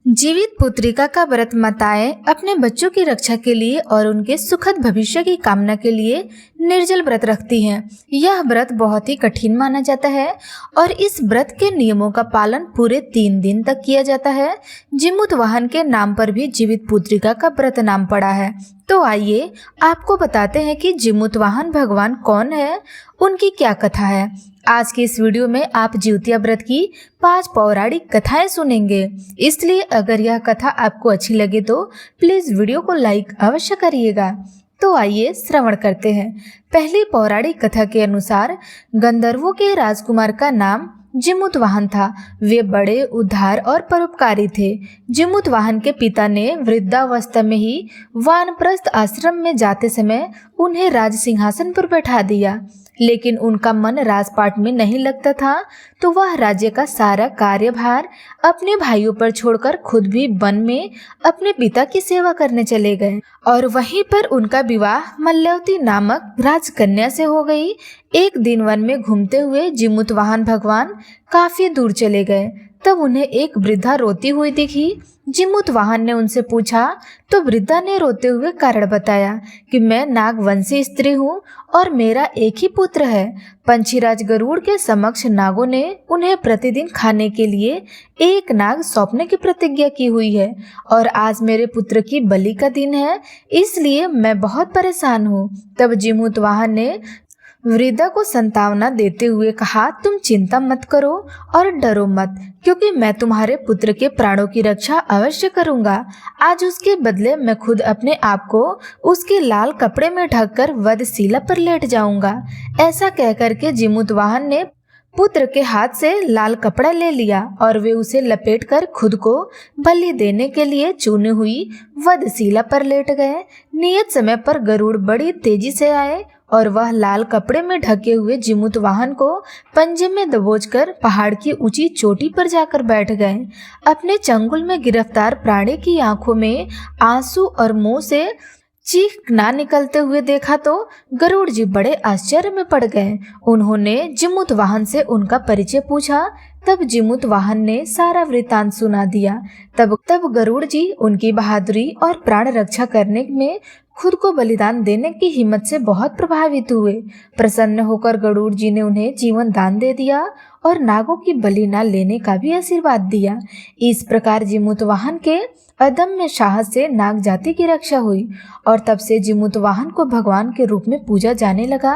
जीवित पुत्रिका का व्रत माताएं अपने बच्चों की रक्षा के लिए और उनके सुखद भविष्य की कामना के लिए निर्जल व्रत रखती हैं। यह व्रत बहुत ही कठिन माना जाता है और इस व्रत के नियमों का पालन पूरे 3 दिन तक किया जाता है। जीमूतवाहन के नाम पर भी जीवित पुत्रिका का व्रत नाम पड़ा है। तो आइए आपको बताते हैं कि जीमूतवाहन भगवान कौन है, उनकी क्या कथा है। आज की इस वीडियो में आप जिउतिया व्रत की 5 पौराणिक कथाएं सुनेंगे, इसलिए अगर यह कथा आपको अच्छी लगे तो प्लीज वीडियो को लाइक अवश्य करिएगा। तो आइए श्रवण करते हैं। पहली पौराणिक कथा के अनुसार गंधर्वों के राजकुमार का नाम जीमूतवाहन था। वे बड़े उदार और परोपकारी थे। जीमूतवाहन के पिता ने वृद्धावस्था में ही वानप्रस्थ आश्रम में जाते समय उन्हें राज सिंहासन पर बैठा दिया, लेकिन उनका मन राजपाट में नहीं लगता था, तो वह राज्य का सारा कार्यभार अपने भाइयों पर छोड़कर खुद भी वन में अपने पिता की सेवा करने चले गए और वहीं पर उनका विवाह मल्लवती नामक राजकन्या से हो गई। एक दिन वन में घूमते हुए जीमूतवाहन भगवान काफी दूर चले गए। तब उन्हें एक वृद्धा रोती हुई दिखी। जीमूतवाहन ने उनसे पूछा तो वृद्धा ने रोते हुए कारण बताया कि मैं नागवंशी स्त्री हूँ और मेरा एक ही पुत्र है। पंछीराज गरुड़ के समक्ष नागों ने उन्हें प्रतिदिन खाने के लिए एक नाग सौंपने की प्रतिज्ञा की हुई है और आज मेरे पुत्र की बलि का दिन है, इसलिए मैं बहुत परेशान हूँ। तब जीमूतवाहन ने वृद्धा को संतावना देते हुए कहा, तुम चिंता मत करो और डरो मत, क्योंकि मैं तुम्हारे पुत्र के प्राणों की रक्षा अवश्य करूंगा। आज उसके बदले मैं खुद अपने आप को उसके लाल कपड़े में ढककर वधशिला पर लेट जाऊंगा। ऐसा कहकर के जीमूतवाहन ने पुत्र के हाथ से लाल कपड़ा ले लिया और वे उसे लपेटकर खुद को बलि देने के लिए चुनी हुई वधशिला पर लेट गए। नियत समय पर गरुड़ बड़ी तेजी से आए और वह लाल कपड़े में ढके हुए जीमूतवाहन को पंजे में दबोचकर पहाड़ की ऊंची चोटी पर जाकर बैठ गए। अपने चंगुल में गिरफ्तार प्राणी की आंखों में आंसू और मुंह से चीख ना निकलते हुए देखा तो गरुड़ जी बड़े आश्चर्य में पड़ गए। उन्होंने जीमूतवाहन से उनका परिचय पूछा। तब जीमूतवाहन ने सारा वृतांत सुना दिया। तब गरुड़ जी उनकी बहादुरी और प्राण रक्षा करने में खुद को बलिदान देने की हिम्मत से बहुत प्रभावित हुए। प्रसन्न होकर गरुड़ जी ने उन्हें जीवन दान दे दिया और नागों की बलि न लेने का भी आशीर्वाद दिया। इस प्रकार जीमूतवाहन के अदम्य साहस से नाग जाति की रक्षा हुई और तब से जीमूतवाहन को भगवान के रूप में पूजा जाने लगा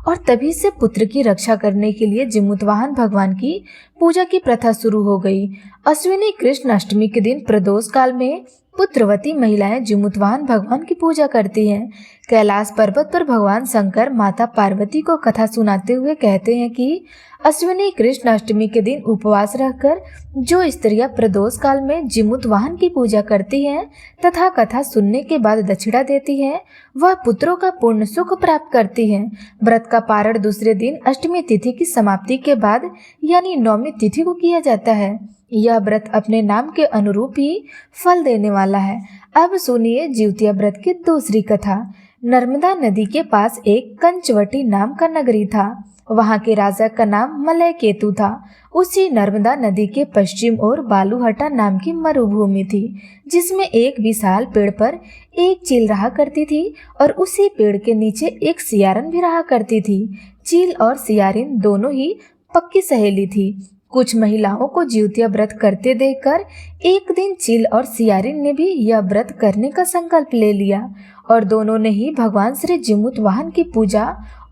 और तभी से पुत्र की रक्षा करने के लिए जीमूतवाहन भगवान की पूजा की प्रथा शुरू हो गई। अश्विनी कृष्ण अष्टमी के दिन प्रदोष काल में पुत्रवती महिलाएं जीमूतवाहन भगवान की पूजा करती हैं। कैलाश पर्वत पर भगवान शंकर माता पार्वती को कथा सुनाते हुए कहते हैं कि अश्विनी कृष्ण अष्टमी के दिन उपवास रहकर जो स्त्रियां प्रदोष काल में जीमूतवाहन की पूजा करती हैं तथा कथा सुनने के बाद दक्षिणा देती हैं, वह पुत्रों का पूर्ण सुख प्राप्त करती हैं। व्रत का पारण दूसरे दिन अष्टमी तिथि की समाप्ति के बाद यानी 9वीं तिथि को किया जाता है। यह व्रत अपने नाम के अनुरूप ही फल देने वाला है। अब सुनिए जिउतिया व्रत की दूसरी कथा। नर्मदा नदी के पास एक कंचवटी नाम का नगरी था। वहां के राजा का नाम मलय केतु था। उसी नर्मदा नदी के पश्चिम ओर बालूहटा नाम की मरुभूमि थी, जिसमें एक विशाल पेड़ पर एक चील रहा करती थी और उसी पेड़ के नीचे एक सियारन भी रहा करती थी। चील और सियारिन दोनों ही पक्की सहेली थी। कुछ महिलाओं को जिउतिया व्रत करते देखकर एक दिन चील और सियारिन ने भी यह व्रत करने का संकल्प ले लिया और दोनों ने ही भगवान श्री जीमूतवाहन की पूजा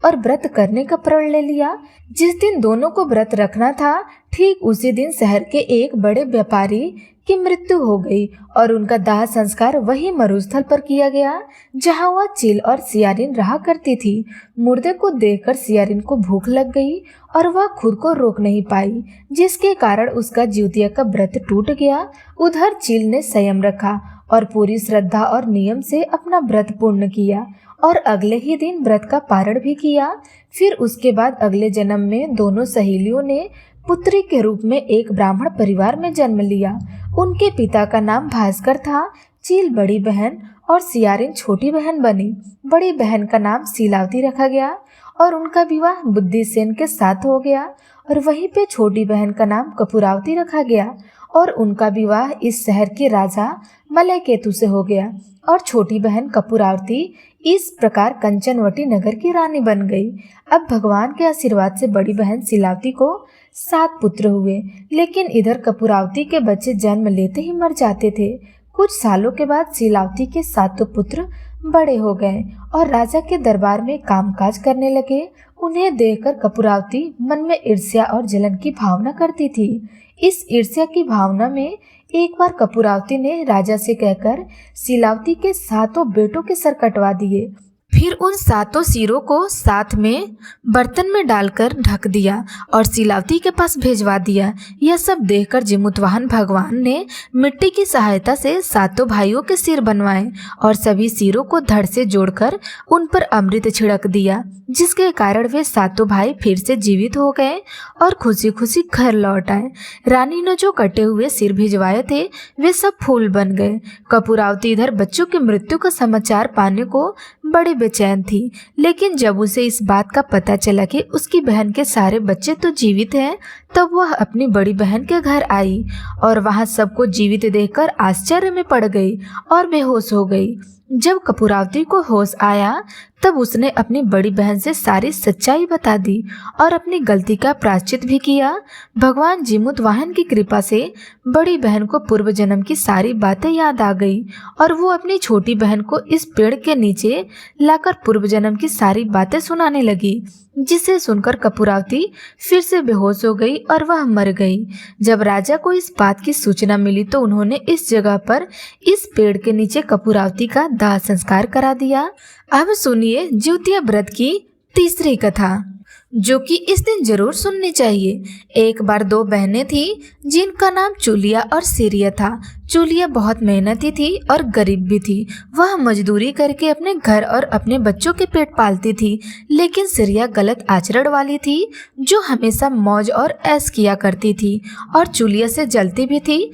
और व्रत करने का प्रण ले लिया। जिस दिन दोनों को व्रत रखना था, ठीक उसी दिन शहर के एक बड़े व्यापारी की मृत्यु हो गई और उनका दाह संस्कार वही मरुस्थल पर किया गया जहां वह चील और सियारिन रहा करती थी। मुर्दे को देखकर सियारिन को भूख लग गई और वह खुद को रोक नहीं पाई, जिसके कारण उसका जिउतिया का व्रत टूट गया। उधर चील ने संयम रखा और पूरी श्रद्धा और नियम से अपना व्रत पूर्ण किया और अगले ही दिन व्रत का पारण भी किया। फिर उसके बाद अगले जन्म में दोनों सहेलियों ने पुत्री के रूप में एक ब्राह्मण परिवार में जन्म लिया। उनके पिता का नाम भास्कर था। चील बड़ी बहन और सियारिन छोटी बहन बनी। बड़ी बहन का नाम शीलावती रखा गया और उनका विवाह बुद्धिसेन के साथ हो गया और वहीं पे छोटी बहन का नाम कपूरावती रखा गया और उनका विवाह इस शहर के राजा मलयकेतु से हो गया और छोटी बहन कपूरावती इस प्रकार कंचनवटी नगर की रानी बन गई। अब भगवान के आशीर्वाद से बड़ी बहन सिलावती को 7 पुत्र हुए, लेकिन इधर कपूरावती के बच्चे जन्म लेते ही मर जाते थे। कुछ सालों के बाद सिलावती के 7 पुत्र बड़े हो गए और राजा के दरबार में कामकाज करने लगे। उन्हें देखकर कपूरावती मन में ईर्ष्या और जलन की भावना करती थी। इस ईर्ष्या की भावना में एक बार कपूरावती ने राजा से कहकर सिलावती के 7 बेटों के सर कटवा दिए। फिर उन 7 सिरों को साथ में बर्तन में डालकर ढक दिया और सिलावती के पास भेजवा दिया। यह सब देखकर जिमुतवाहन भगवान ने मिट्टी की सहायता से 7 भाइयों के सिर बनवाए और सभी सिरों को धड़ से जोड़कर उन पर अमृत छिड़क दिया, जिसके कारण वे 7 भाई फिर से जीवित हो गए और खुशी खुशी घर लौट आए। रानी ने जो कटे हुए सिर भिजवाए थे वे सब फूल बन गए। कपूरावती इधर बच्चों की मृत्यु का समाचार पाने को बड़े बेचैन थी, लेकिन जब उसे इस बात का पता चला कि उसकी बहन के सारे बच्चे तो जीवित हैं, तब वह अपनी बड़ी बहन के घर आई और वहां सबको जीवित देखकर आश्चर्य में पड़ गई और बेहोश हो गई। जब कपूरावती को होश आया तब उसने अपनी बड़ी बहन से सारी सच्चाई बता दी और अपनी गलती का प्रायश्चित भी किया। भगवान जिमुतवाहन की कृपा से बड़ी बहन को पूर्व जन्म की सारी बातें याद आ गई और वो अपनी छोटी बहन को इस पेड़ के नीचे लाकर पूर्व जन्म की सारी बातें सुनाने लगी, जिसे सुनकर कपूरावती फिर से बेहोश हो गई और वह मर गई। जब राजा को इस बात की सूचना मिली तो उन्होंने इस जगह पर इस पेड़ के नीचे कपूरावती का दाह संस्कार करा दिया। अब सुनिए ज्योतिया व्रत की तीसरी कथा, जो कि इस दिन जरूर सुननी चाहिए। एक बार 2 बहनें थी जिनका नाम चूलिया और सिरिया था। चूलिया बहुत मेहनती थी और गरीब भी थी। वह मजदूरी करके अपने घर और अपने बच्चों के पेट पालती थी, लेकिन सिरिया गलत आचरण वाली थी, जो हमेशा मौज और ऐश किया करती थी और चूलिया से जलती भी थी।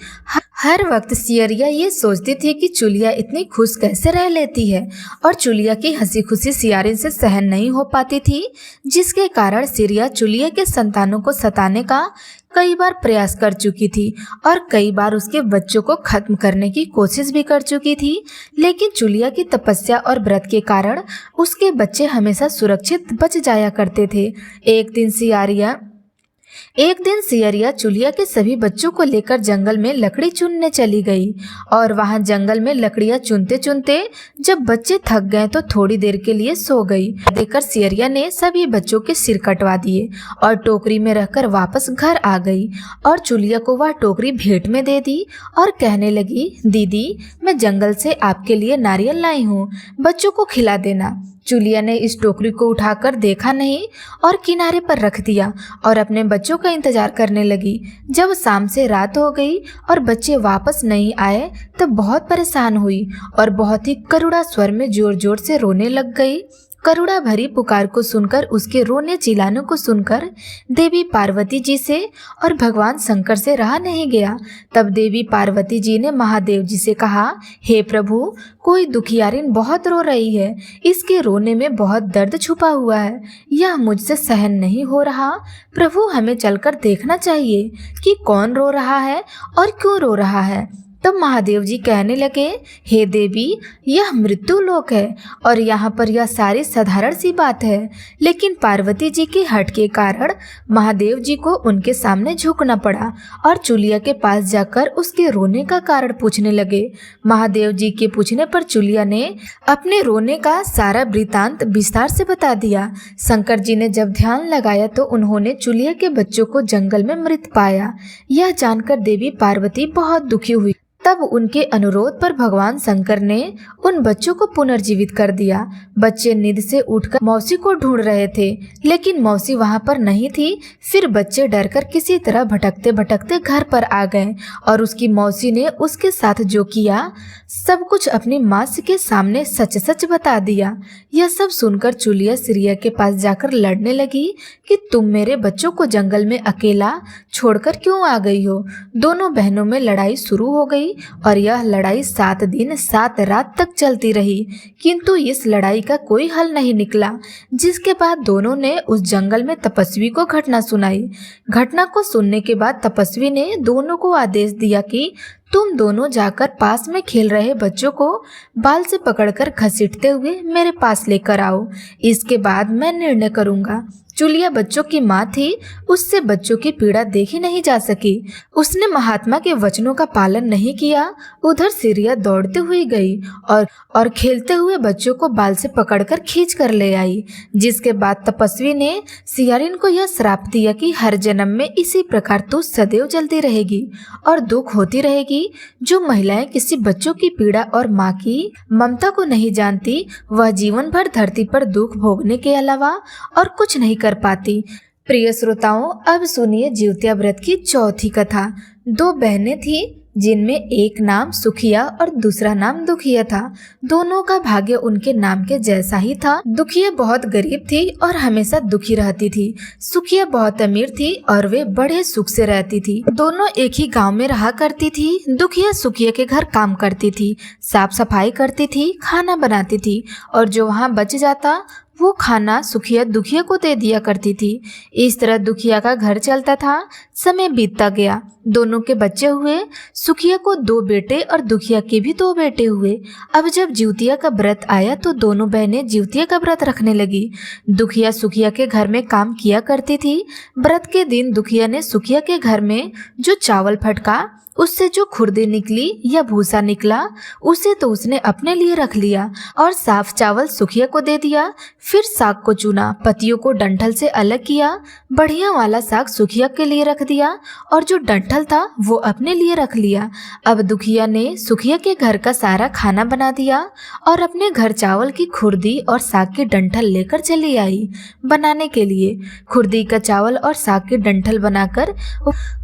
हर वक्त सिरिया ये सोचती थी कि चूलिया इतनी खुश कैसे रह लेती है और चूलिया की हंसी खुशी सियारिन से सहन नहीं हो पाती थी, जिसके कारण सिरिया चूलिया के संतानों को सताने का कई बार प्रयास कर चुकी थी और कई बार उसके बच्चों को खत्म करने की कोशिश भी कर चुकी थी। लेकिन चूलिया की तपस्या और व्रत के कारण उसके बच्चे हमेशा सुरक्षित बच जाया करते थे। एक दिन सियरिया चूलिया के सभी बच्चों को लेकर जंगल में लकड़ी चुनने चली गई और वहां जंगल में लकड़ियां चुनते चुनते जब बच्चे थक गए तो थोड़ी देर के लिए सो गई। देखकर सियरिया ने सभी बच्चों के सिर कटवा दिए और टोकरी में रखकर वापस घर आ गई और चूलिया को वह टोकरी भेंट में दे दी और कहने लगी, दीदी मैं जंगल से आपके लिए नारियल लाई हूँ, बच्चों को खिला देना। चूलिया ने इस टोकरी को उठाकर देखा नहीं और किनारे पर रख दिया और अपने बच्चों का इंतजार करने लगी। जब शाम से रात हो गई और बच्चे वापस नहीं आए तब बहुत परेशान हुई और बहुत ही करुणा स्वर में जोर जोर से रोने लग गई। करुणा भरी पुकार को सुनकर, उसके रोने चिल्लाने को सुनकर देवी पार्वती जी से और भगवान शंकर से रहा नहीं गया। तब देवी पार्वती जी ने महादेव जी से कहा, हे प्रभु, कोई दुखियारिन बहुत रो रही है, इसके रोने में बहुत दर्द छुपा हुआ है, यह मुझसे सहन नहीं हो रहा। प्रभु हमें चलकर देखना चाहिए कि कौन रो रहा है और क्यों रो रहा है। तब महादेव जी कहने लगे, हे देवी, यह मृत्यु लोक है और यहाँ पर यह सारी साधारण सी बात है। लेकिन पार्वती जी के हट के कारण महादेव जी को उनके सामने झुकना पड़ा और चूलिया के पास जाकर उसके रोने का कारण पूछने लगे। महादेव जी के पूछने पर चूलिया ने अपने रोने का सारा वृतांत विस्तार से बता दिया। शंकर जी ने जब ध्यान लगाया तो उन्होंने चूलिया के बच्चों को जंगल में मृत पाया। यह जानकर देवी पार्वती बहुत दुखी हुई। तब उनके अनुरोध पर भगवान शंकर ने उन बच्चों को पुनर्जीवित कर दिया। बच्चे नींद से उठकर मौसी को ढूंढ रहे थे, लेकिन मौसी वहां पर नहीं थी। फिर बच्चे डरकर किसी तरह भटकते भटकते घर पर आ गए और उसकी मौसी ने उसके साथ जो किया सब कुछ अपनी माँ के सामने सच सच बता दिया। यह सब सुनकर चूलिया सिरिया के पास जाकर लड़ने लगी कि तुम मेरे बच्चों को जंगल में अकेला छोड़कर क्यों आ गई हो। दोनों बहनों में लड़ाई शुरू हो गई और यह लड़ाई 7 दिन 7 रात तक चलती रही, किंतु इस लड़ाई का कोई हल नहीं निकला। जिसके बाद दोनों ने उस जंगल में तपस्वी को घटना सुनाई। घटना को सुनने के बाद तपस्वी ने दोनों को आदेश दिया कि तुम दोनों जाकर पास में खेल रहे बच्चों को बाल से पकड़कर घसीटते हुए मेरे पास लेकर आओ। इसके बाद मैं निर्णय करूंगा। चुलिया बच्चों की माँ थी, उससे बच्चों की पीड़ा देखी नहीं जा सकी। उसने महात्मा के वचनों का पालन नहीं किया। उधर सिरिया दौड़ते हुए गई और खेलते हुए बच्चों को बाल से पकड़कर खींच कर ले आई। जिसके बाद तपस्वी ने सियारिन को यह श्राप दिया कि हर जन्म में इसी प्रकार तू सदैव जलती रहेगी और दुख होती रहेगी। जो महिलाएं किसी बच्चों की पीड़ा और माँ की ममता को नहीं जानती, वह जीवन भर धरती पर दुख भोगने के अलावा और कुछ नहीं कर पाती। प्रिय श्रोताओं, अब सुनिए जिउतिया व्रत की चौथी कथा। 2 बहनें थी, जिनमें एक नाम सुखिया और दूसरा नाम दुखिया था। दोनों का भाग्य उनके नाम के जैसा ही था। दुखिया बहुत गरीब थी और हमेशा दुखी रहती थी। सुखिया बहुत अमीर थी और वे बड़े सुख से रहती थी। दोनों एक ही गांव में रहा करती थी। दुखिया सुखिया के घर काम करती थी, साफ सफाई करती थी, खाना बनाती थी और जो वहाँ बच जाता वो खाना सुखिया दुखिया को दे दिया करती थी। इस तरह दुखिया का घर चलता था। समय बीतता गया, दोनों के बच्चे हुए। सुखिया को 2 बेटे और दुखिया के भी 2 बेटे हुए। अब जब जिउतिया का व्रत आया तो दोनों बहनें जिउतिया का व्रत रखने लगी। दुखिया सुखिया के घर में काम किया करती थी। व्रत के दिन दुखिया ने सुखिया के घर में जो चावल फटका, उससे जो खुरदी निकली या भूसा निकला, उसे तो उसने अपने लिए रख लिया और साफ चावल सुखिया को दे दिया। फिर साग को चुना, पत्तियों को डंठल से अलग किया, बढ़िया वाला साग सुखिया के लिए रख दिया और जो डंठल था वो अपने लिए रख लिया। अब दुखिया ने सुखिया के घर का सारा खाना बना दिया और अपने घर चावल की खुरदी और साग की डंठल लेकर चली आई बनाने के लिए। खुरदी का चावल और साग की डंठल बनाकर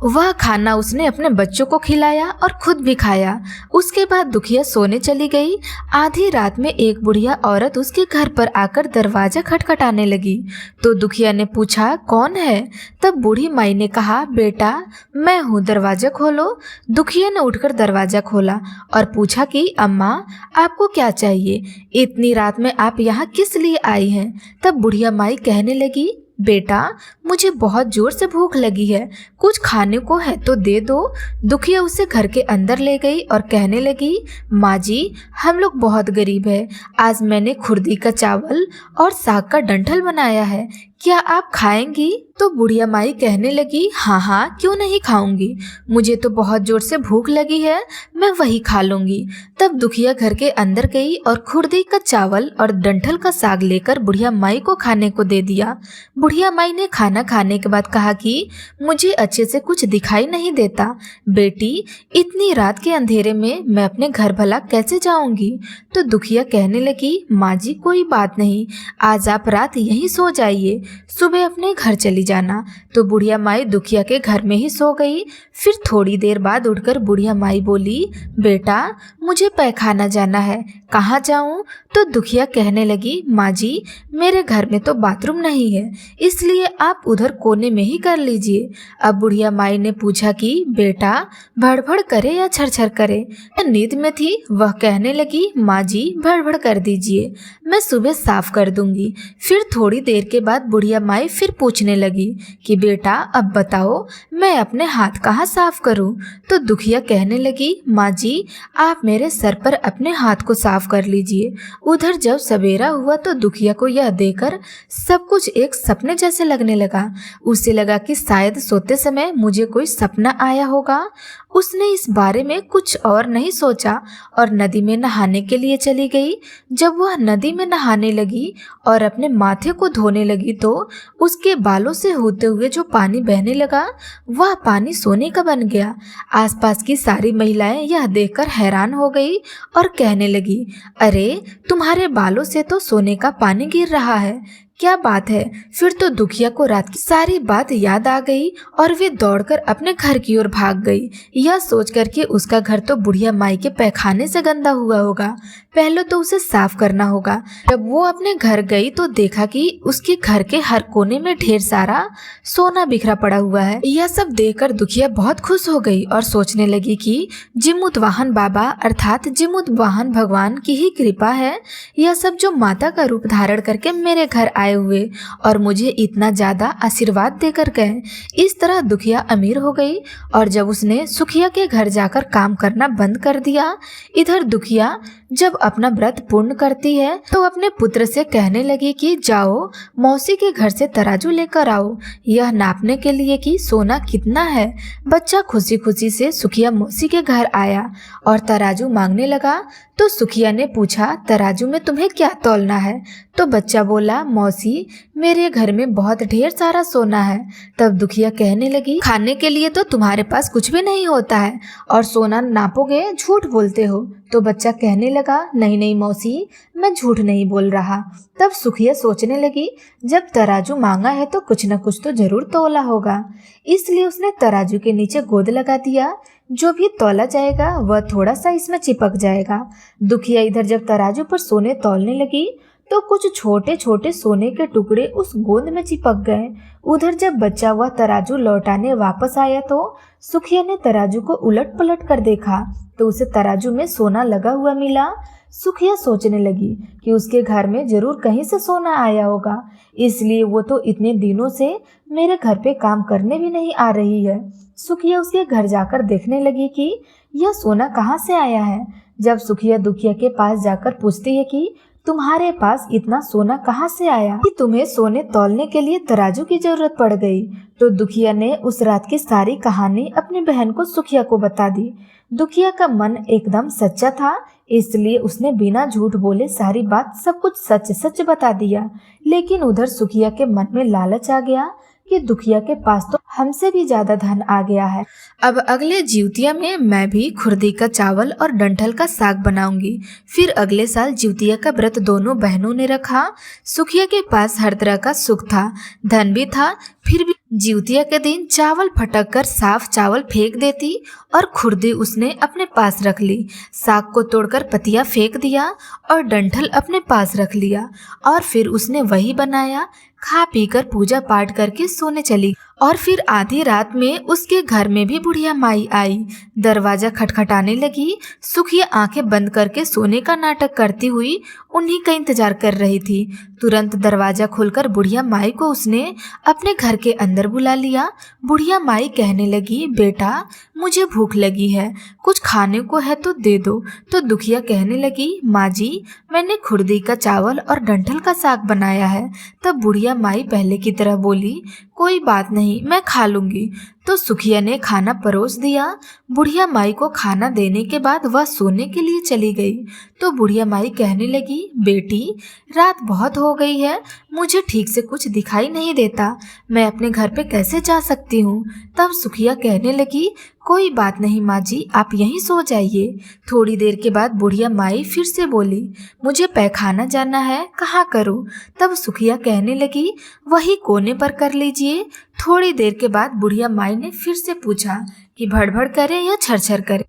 वह खाना उसने अपने बच्चों को खिलाया और खुद भी खाया। उसके बाद दुखिया सोने चली गई। आधी रात में एक बुढ़िया औरत उसके घर पर आकर दरवाजा खटखटाने लगी तो दुखिया ने पूछा, कौन है? तब बूढ़ी माई ने कहा, बेटा मैं हूँ, दरवाजा खोलो। दुखिया ने उठकर दरवाजा खोला और पूछा कि अम्मा आपको क्या चाहिए? इतनी रात में आप यहाँ किस लिए आई हैं? तब बुढ़िया माई कहने लगी, बेटा मुझे बहुत जोर से भूख लगी है, कुछ खाने को है तो दे दो। दुखिया उसे घर के अंदर ले गई और कहने लगी, माँ जी हम लोग बहुत गरीब है, आज मैंने खुरदी का चावल और साग का डंठल बनाया है, क्या आप खाएंगी? तो बुढ़िया माई कहने लगी, हाँ हाँ क्यों नहीं खाऊंगी, मुझे तो बहुत जोर से भूख लगी है, मैं वही खा लूंगी। तब दुखिया घर के अंदर गई और खुरदी का चावल और डंठल का साग लेकर बुढ़िया माई को खाने को दे दिया। बुढ़िया माई ने खाना खाने के बाद कहा कि मुझे अच्छे से कुछ दिखाई नहीं देता, बेटी इतनी रात के अंधेरे में मैं अपने घर भला कैसे जाऊंगी? तो दुखिया कहने लगी, माँ जी कोई बात नहीं, आज आप रात यहीं सो जाइए, सुबह अपने घर चली जाना। तो बुढ़िया माई दुखिया के घर में ही सो गई। फिर थोड़ी देर बाद उठकर बुढ़िया माई बोली, बेटा मुझे पैखाना जाना है, कहाँ जाऊं? तो दुखिया कहने लगी, माँ जी मेरे घर में तो बाथरूम नहीं है, इसलिए आप उधर कोने में ही कर लीजिए। अब बुढ़िया माई ने पूछा कि बेटा भड़भड़ करे या छरछर करे? नींद में थी, वह कहने लगी, माँ जी भड़भड़ कर दीजिए, मैं सुबह साफ कर दूंगी। फिर थोड़ी देर के बाद बुढ़िया माई फिर पूछने लगी कि बेटा अब बताओ मैं अपने हाथ कहाँ साफ करूं? तो दुखिया कहने लगी, माँ जी आप मेरे सर पर अपने हाथ को साफ कर लीजिए। उधर जब सवेरा हुआ तो दुखिया को यह देखकर सब कुछ एक सपने जैसे लगने लगा। उसे लगा कि शायद सोते समय मुझे कोई सपना आया होगा। उसने इस बारे में कुछ और नहीं सोचा और नदी में नहाने के लिए चली गई। जब वह नदी में नहाने लगी और अपने माथे को धोने लगी तो उसके बालों से होते हुए जो पानी बहने लगा वह पानी सोने का बन गया। आसपास की सारी महिलाएं यह देखकर हैरान हो गई और कहने लगी, अरे तुम्हारे बालों से तो सोने का पानी गिर रहा है, क्या बात है। फिर तो दुखिया को रात की सारी बात याद आ गई और वे दौड़कर अपने घर की ओर भाग गई। यह सोच कर कि उसका घर तो बुढ़िया माई के पैखाने से गंदा हुआ होगा, पहले तो उसे साफ करना होगा। जब वो अपने घर गई तो देखा कि उसके घर के हर कोने में ढेर सारा सोना बिखरा पड़ा हुआ है। यह सब देखकर दुखिया बहुत खुश हो गई और सोचने लगी कि जिमुतवाहन बाबा अर्थात जिमुतवाहन भगवान की ही कृपा है, यह सब जो माता का रूप धारण करके मेरे घर आए हुए और मुझे इतना ज्यादा आशीर्वाद देकर गए। इस तरह दुखिया अमीर हो गई और जब उसने सुखिया के घर जाकर काम करना बंद कर दिया, इधर दुखिया जब अपना व्रत पूर्ण करती है तो अपने पुत्र से कहने लगी कि जाओ मौसी के घर से तराजू लेकर आओ, यह नापने के लिए कि सोना कितना है। बच्चा खुशी खुशी से सुखिया मौसी के घर आया और तराजू मांगने लगा तो सुखिया ने पूछा, तराजू में तुम्हें क्या तौलना है? तो बच्चा बोला, मौसी मेरे घर में बहुत ढेर सारा सोना है। तब दुखिया कहने लगी, खाने के लिए तो तुम्हारे पास कुछ भी नहीं होता है और सोना नापोगे, झूठ बोलते हो। तो बच्चा कहने लगा, नहीं नहीं मौसी, मैं झूठ नहीं बोल रहा। तब सुखिया सोचने लगी, जब तराजू मांगा है तो कुछ न कुछ तो जरूर तौला होगा, इसलिए उसने तराजू के नीचे गोद लगा दिया। जो भी तौला जाएगा वह थोड़ा सा इसमें चिपक जाएगा। दुखिया इधर जब तराजू पर सोने तौलने लगी तो कुछ छोटे छोटे सोने के टुकड़े उस गोंद में चिपक गए। उधर जब बच्चा वह तराजू लौटाने वापस आया तो सुखिया ने तराजू को उलट पलट कर देखा तो उसे तराजू में सोना लगा हुआ मिला। सुखिया सोचने लगी कि उसके घर में जरूर कहीं से सोना आया होगा, इसलिए वो तो इतने दिनों से मेरे घर पे काम करने भी नहीं आ रही है। सुखिया उसके घर जाकर देखने लगी कि यह सोना कहाँ से आया है। जब सुखिया दुखिया के पास जाकर पूछती है कि तुम्हारे पास इतना सोना कहाँ से आया कि तुम्हें सोने तौलने के लिए तराजू की जरूरत पड़ गई, तो दुखिया ने उस रात की सारी कहानी अपनी बहन को सुखिया को बता दी। दुखिया का मन एकदम सच्चा था, इसलिए उसने बिना झूठ बोले सारी बात सब कुछ सच सच बता दिया। लेकिन उधर सुखिया के मन में लालच आ गया कि दुखिया के पास तो हमसे भी ज्यादा धन आ गया है। अब अगले जिउतिया में मैं भी खुरदी का चावल और डंठल का साग बनाऊंगी। फिर अगले साल जिउतिया का व्रत दोनों बहनों ने रखा। सुखिया के पास हर तरह का सुख था, धन भी था, फिर भी जिउतिया के दिन चावल फटक कर साफ चावल फेंक देती और खुरदी उसने अपने पास रख ली। साग को तोड़कर पतिया फेंक दिया और डंठल अपने पास रख लिया और फिर उसने वही बनाया, खा पीकर पूजा पाठ करके सोने चली। और फिर आधी रात में उसके घर में भी बुढ़िया माई आई। दरवाजा खटखटाने लगी। सुखिया आंखें बंद करके सोने का नाटक करती हुई उन्हीं का इंतजार कर रही थी। तुरंत दरवाजा खोलकर बुढ़िया माई को उसने अपने घर के अंदर बुला लिया। बुढ़िया माई कहने लगी, बेटा मुझे भूख लगी है, कुछ खाने को है तो दे दो। तो दुखिया कहने लगी, माँ जी मैंने खुरदी का चावल और डंठल का साग बनाया है। तब बुढ़िया माई पहले की तरह बोली, कोई बात नहीं, मैं खा लूंगी। तो सुखिया ने खाना परोस दिया। बुढ़िया माई को खाना देने के बाद वह सोने के लिए चली गई। तो बुढ़िया माई कहने लगी, बेटी रात बहुत हो गई है, मुझे ठीक से कुछ दिखाई नहीं देता, मैं अपने घर पे कैसे जा सकती हूँ। तब सुखिया कहने लगी, कोई बात नहीं माँ जी, आप यहीं सो जाइए। थोड़ी देर के बाद बुढ़िया माई फिर से बोली, मुझे पैखाना जाना है, कहाँ करूँ। तब सुखिया कहने लगी, वही कोने पर कर लीजिए। थोड़ी देर के बाद बुढ़िया माई ने फिर से पूछा कि भड़भड़ करे या छरछर करे।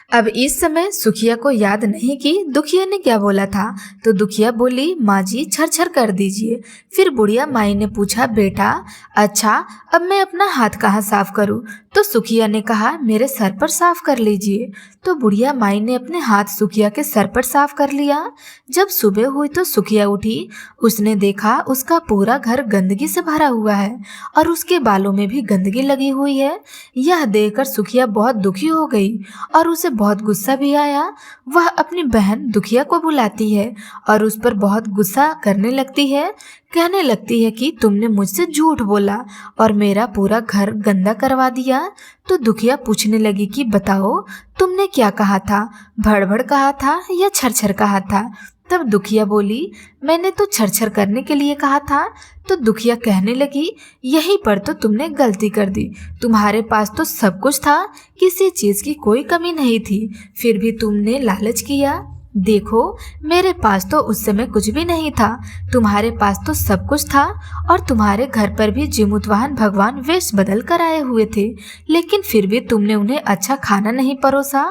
अब इस समय सुखिया को याद नहीं कि दुखिया ने क्या बोला था, तो दुखिया बोली, माँ जी छरछर कर दीजिए। फिर बुढ़िया माई ने पूछा, बेटा अच्छा अब मैं अपना हाथ कहाँ साफ करूँ। तो सुखिया ने कहा, मेरे सर पर साफ कर लीजिए। तो बुढ़िया माई ने अपने हाथ सुखिया के सर पर साफ कर लिया। जब सुबह हुई तो सुखिया उठी। उसने देखा उसका पूरा घर गंदगी से भरा हुआ है और उसके बालों में भी गंदगी लगी हुई है। यह देखकर सुखिया बहुत दुखी हो गई और उसे बहुत गुस्सा भी आया। वह अपनी बहन दुखिया को बुलाती है और उस पर बहुत गुस्सा करने लगती है। कहने लगती है कि तुमने मुझसे झूठ बोला और मेरा पूरा घर गंदा करवा दिया। तो दुखिया पूछने लगी कि बताओ तुमने क्या कहा था, भड़भड़ कहा था या छरछर कहा था। तब दुखिया बोली, मैंने तो छरछर करने के लिए कहा था। तो दुखिया कहने लगी, यहीं पर तो तुमने गलती कर दी, तुम्हारे पास तो सब कुछ था, किसी चीज की कोई कमी नहीं थी, फिर भी तुमने लालच किया। देखो, मेरे पास तो उस समय कुछ भी नहीं था, तुम्हारे पास तो सब कुछ था और तुम्हारे घर पर भी जीमूतवाहन भगवान वेश बदल कर आए हुए थे, लेकिन फिर भी तुमने उन्हें अच्छा खाना नहीं परोसा।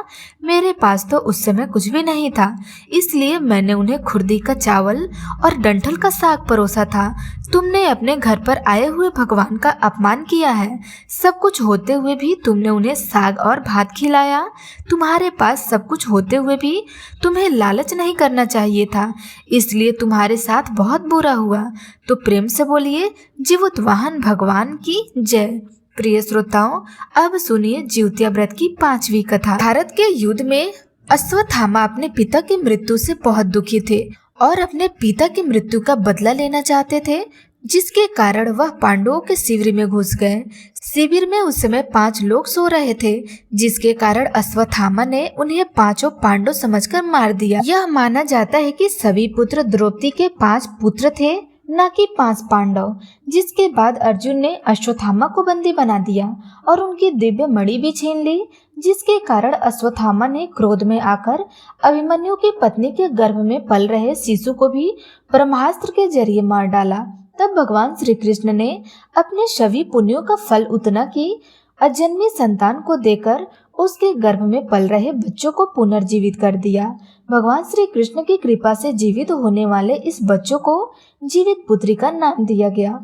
मेरे पास तो उस समय कुछ भी नहीं था, इसलिए मैंने उन्हें खुर्दी का चावल और डंठल का साग परोसा था। तुमने अपने घर पर आए हुए भगवान का अपमान किया है। सब कुछ होते हुए भी तुमने उन्हें साग और भात खिलाया। तुम्हारे पास सब कुछ होते हुए भी तुम्हें लालच नहीं करना चाहिए था, इसलिए तुम्हारे साथ बहुत बुरा हुआ। तो प्रेम से बोलिए, जीवोत्वाहन भगवान की जय। प्रिय श्रोताओं, अब सुनिए जिउतिया व्रत की 5वीं कथा। भारत के युद्ध में अश्वत्थामा अपने पिता की मृत्यु से बहुत दुखी थे और अपने पिता की मृत्यु का बदला लेना चाहते थे, जिसके कारण वह पांडवों के शिविर में घुस गए। शिविर में उस समय 5 लोग सो रहे थे, जिसके कारण अश्वत्थामा ने उन्हें 5 पांडव समझकर मार दिया। यह माना जाता है कि सभी पुत्र द्रौपदी के 5 पुत्र थे, न कि 5 पांडव। जिसके बाद अर्जुन ने अश्वत्थामा को बंदी बना दिया और उनकी दिव्य मणि भी छीन ली, जिसके कारण अश्वत्थामा ने क्रोध में आकर अभिमन्यु की पत्नी के गर्भ में पल रहे शिशु को भी ब्रह्मास्त्र के जरिए मार डाला। तब भगवान श्री कृष्ण ने अपने सभी पुण्यों का फल उतना की अजन्मी संतान को देकर उसके गर्भ में पल रहे बच्चों को पुनर्जीवित कर दिया। भगवान श्री कृष्ण की कृपा से जीवित होने वाले इस बच्चों को जीवित पुत्री का नाम दिया गया।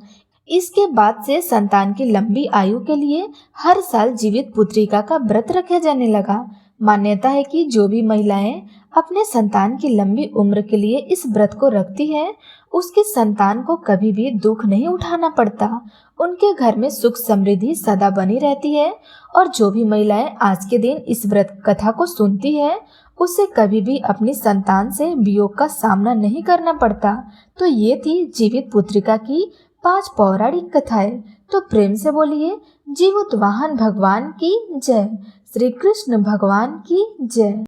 इसके बाद से संतान की लंबी आयु के लिए हर साल जीवित पुत्रिका का व्रत रखा जाने लगा। मान्यता है कि जो भी महिलाएं अपने संतान की लंबी उम्र के लिए इस व्रत को रखती हैं, उसकी संतान को कभी भी दुख नहीं उठाना पड़ता। उनके घर में सुख समृद्धि सदा बनी रहती है और जो भी महिलाएं आज के दिन इस व्रत कथा को सुनती है, उसे कभी भी अपनी संतान से वियोग का सामना नहीं करना पड़ता। तो ये थी जीवित पुत्रिका की 5 पौराणिक कथाएं। तो प्रेम से बोलिए, जीवोत्वाहन भगवान की जय। श्री कृष्ण भगवान की जय।